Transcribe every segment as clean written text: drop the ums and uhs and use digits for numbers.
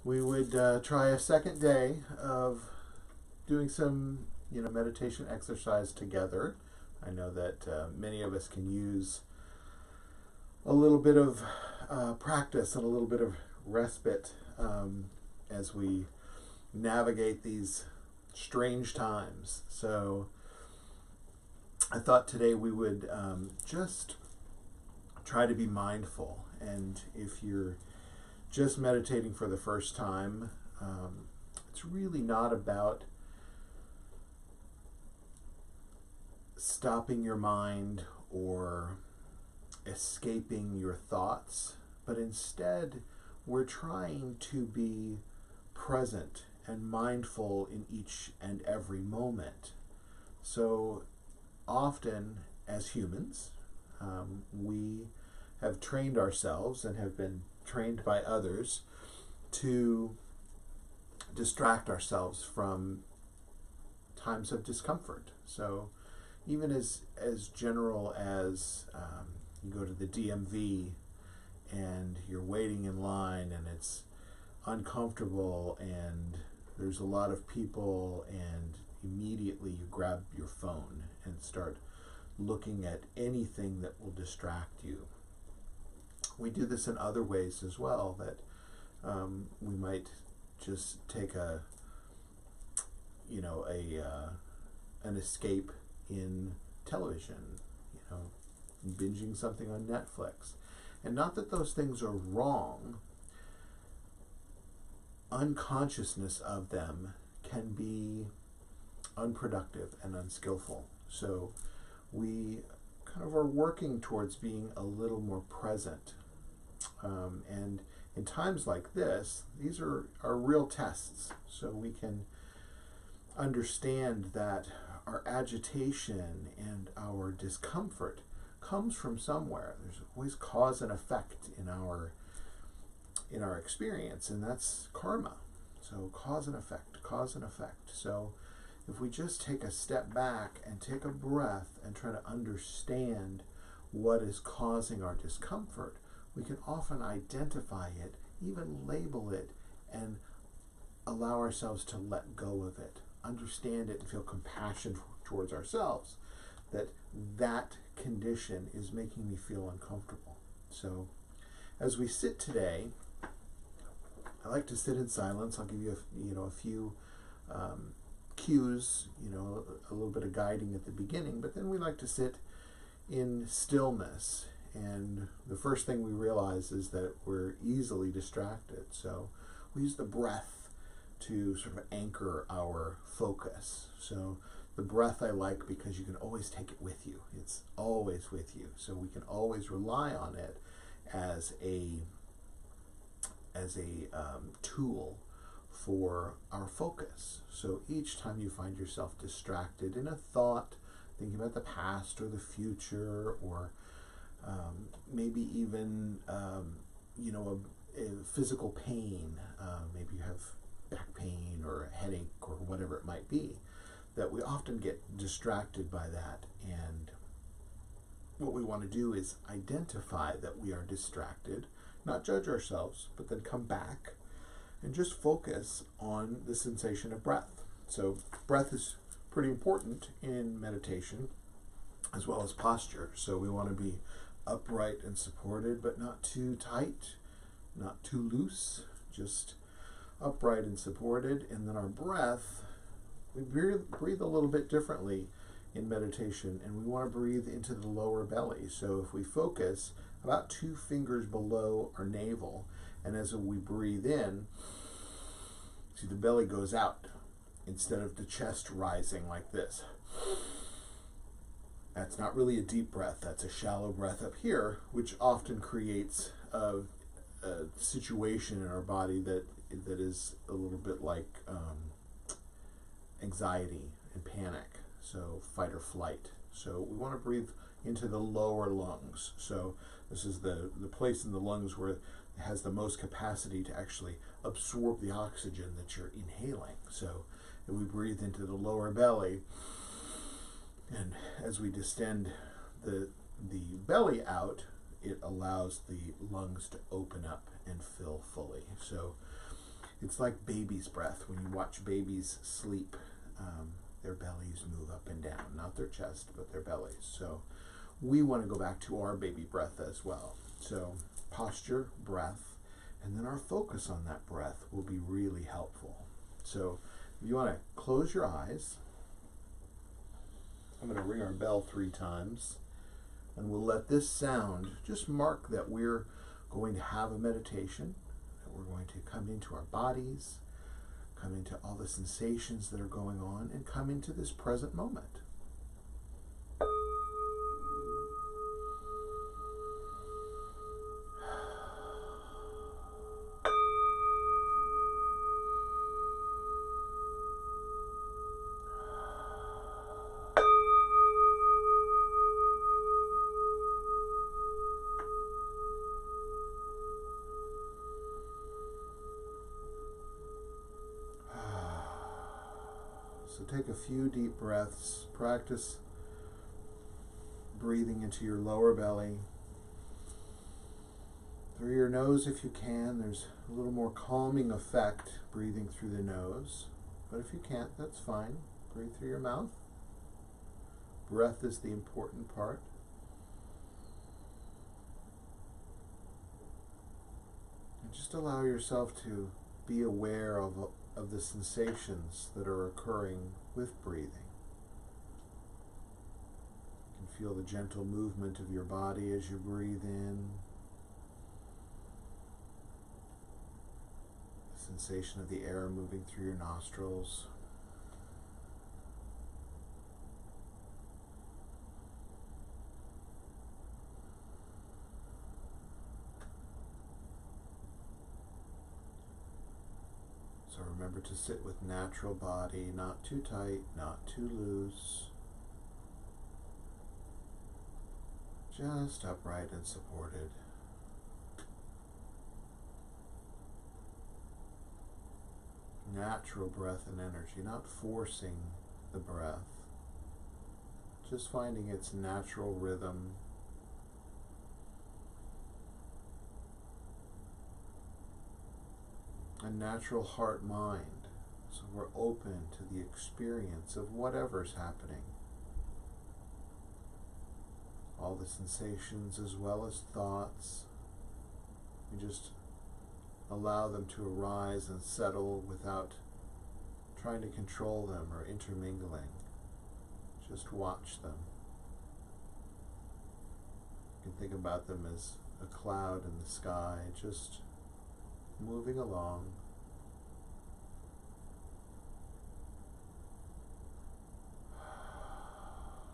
we would try a second day of doing some, meditation exercise together. I know that many of us can use a little bit of practice and a little bit of respite as we navigate these strange times. So I thought today we would just try to be mindful. And if you're just meditating for the first time, it's really not about stopping your mind or escaping your thoughts, but instead we're trying to be present and mindful in each and every moment. So often as humans, we have trained ourselves and have been trained by others to distract ourselves from times of discomfort. So even as general as you go to the DMV and you're waiting in line and it's uncomfortable and there's a lot of people, and immediately you grab your phone and start looking at anything that will distract you. We do this in other ways as well, that we might just take an escape in television, binging something on Netflix. And not that those things are wrong. Unconsciousness of them can be unproductive and unskillful. So we kind of are working towards being a little more present. And in times like this, these are real tests. So we can understand that our agitation and our discomfort comes from somewhere. There's always cause and effect in our experience, and that's karma. So cause and effect, cause and effect. So if we just take a step back and take a breath and try to understand what is causing our discomfort, we can often identify it, even label it, and allow ourselves to let go of it, understand it, and feel compassion towards ourselves, that condition is making me feel uncomfortable. So as we sit today, I like to sit in silence. I'll give you a few cues, a little bit of guiding at the beginning, but then we like to sit in stillness. And the first thing we realize is that we're easily distracted. So we use the breath to sort of anchor our focus. So the breath I like because you can always take it with you. It's always with you. So we can always rely on it as a tool for our focus. So each time you find yourself distracted in a thought, thinking about the past or the future, or maybe even a physical pain, maybe you have back pain or a headache or whatever it might be, that we often get distracted by that. And what we want to do is identify that we are distracted, not judge ourselves, but then come back and just focus on the sensation of breath. So breath is pretty important in meditation, as well as posture. So we want to be upright and supported, but not too tight, not too loose, just upright and supported. And then our breath, we breathe a little bit differently in meditation, and we want to breathe into the lower belly. So if we focus about 2 fingers below our navel, and as we breathe in, see, the belly goes out instead of the chest rising like this. That's not really a deep breath. That's a shallow breath up here, which often creates a situation in our body that is a little bit like anxiety and panic. So fight or flight. So we want to breathe into the lower lungs. So this is the place in the lungs where it has the most capacity to actually absorb the oxygen that you're inhaling. So if we breathe into the lower belly, and as we distend the belly out, it allows the lungs to open up and fill fully. So It's like baby's breath. When you watch babies sleep, their bellies move up and down, not their chest, but their bellies. So we want to go back to our baby breath as well. So posture, breath, and then our focus on that breath will be really helpful. So if you want to close your eyes, I'm going to ring our bell 3 times, and we'll let this sound just mark that we're going to have a meditation, that we're going to come into our bodies, come into all the sensations that are going on, and come into this present moment. So take a few deep breaths. Practice breathing into your lower belly. Through your nose if you can. There's a little more calming effect breathing through the nose. But if you can't, that's fine. Breathe through your mouth. Breath is the important part. And just allow yourself to be aware of the sensations that are occurring with breathing. You can feel the gentle movement of your body as you breathe in. The sensation of the air moving through your nostrils. So remember to sit with natural body, not too tight, not too loose. Just upright and supported. Natural breath and energy, not forcing the breath. Just finding its natural rhythm. A natural heart-mind, so we're open to the experience of whatever's happening. All the sensations as well as thoughts. We just allow them to arise and settle without trying to control them or intermingling. Just watch them. You can think about them as a cloud in the sky, just moving along.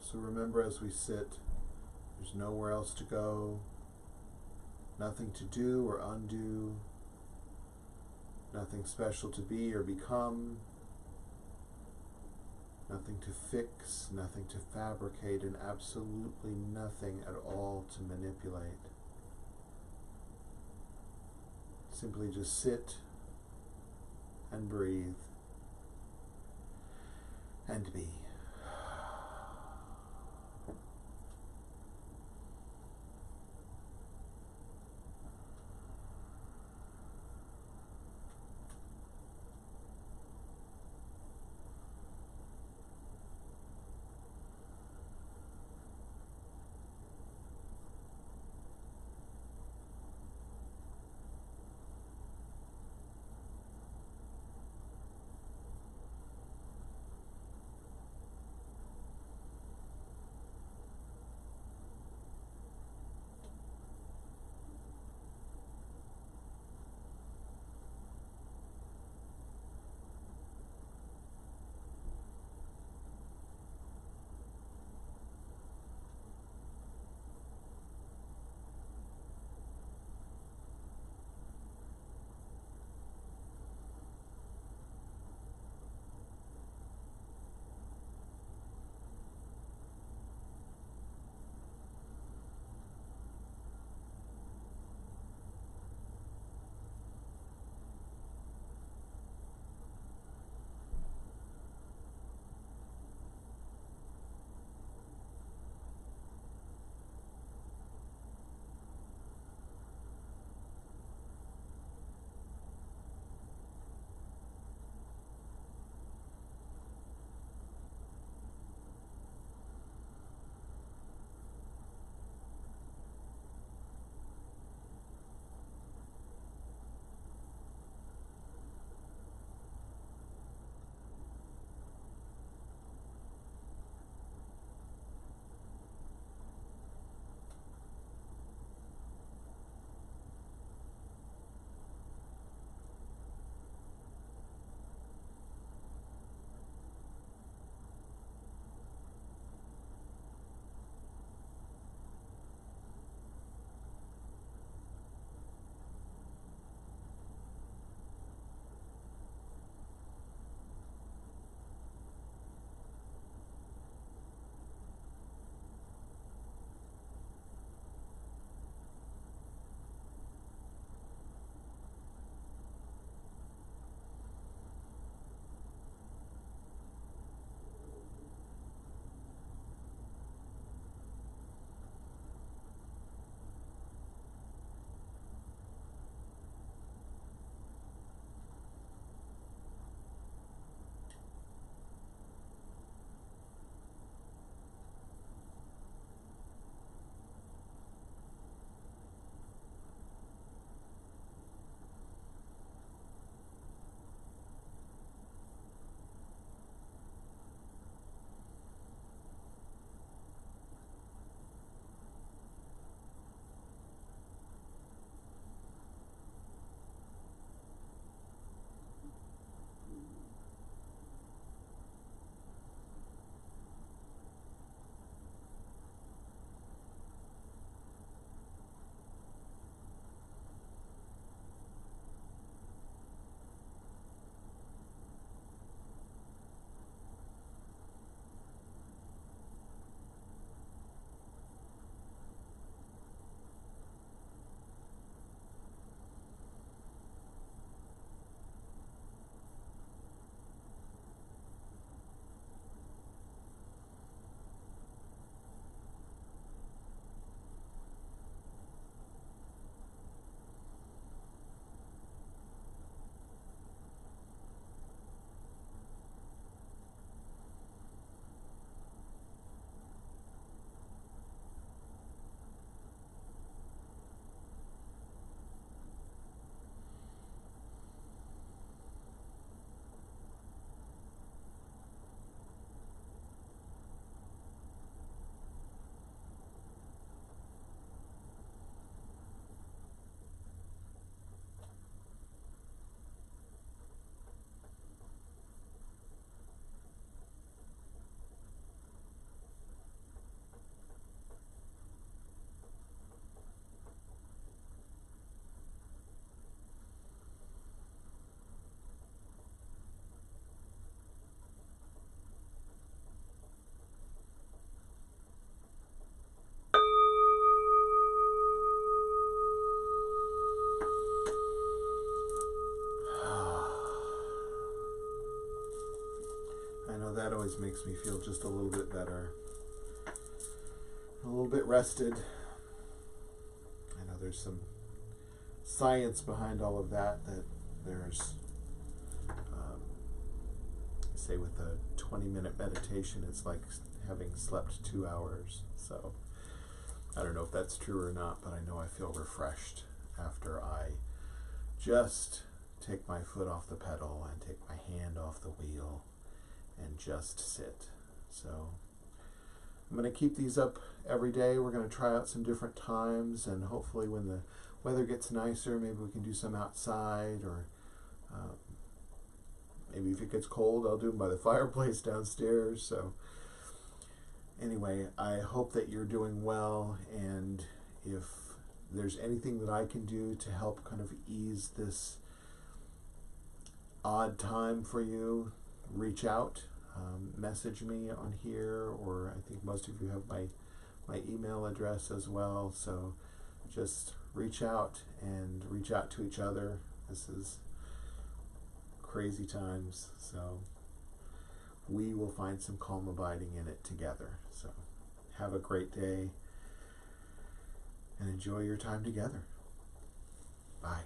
So remember, as we sit, there's nowhere else to go, nothing to do or undo, nothing special to be or become, nothing to fix, nothing to fabricate, and absolutely nothing at all to manipulate. Simply just sit and breathe and be. that always makes me feel just a little bit better. A little bit rested. I know there's some science behind all of that there's, say with a 20-minute meditation, it's like having slept 2 hours. So I don't know if that's true or not, but I know I feel refreshed after I just take my foot off the pedal and take my hand off the wheel and just sit. So I'm going to keep these up every day. We're going to try out some different times, and hopefully when the weather gets nicer, maybe we can do some outside, or maybe if it gets cold, I'll do them by the fireplace downstairs. So anyway, I hope that you're doing well, and if there's anything that I can do to help kind of ease this odd time for you, reach out. Message me on here, or I think most of you have my email address as well. So just reach out to each other. This is crazy times, so we will find some calm abiding in it together. So have a great day and enjoy your time together. Bye.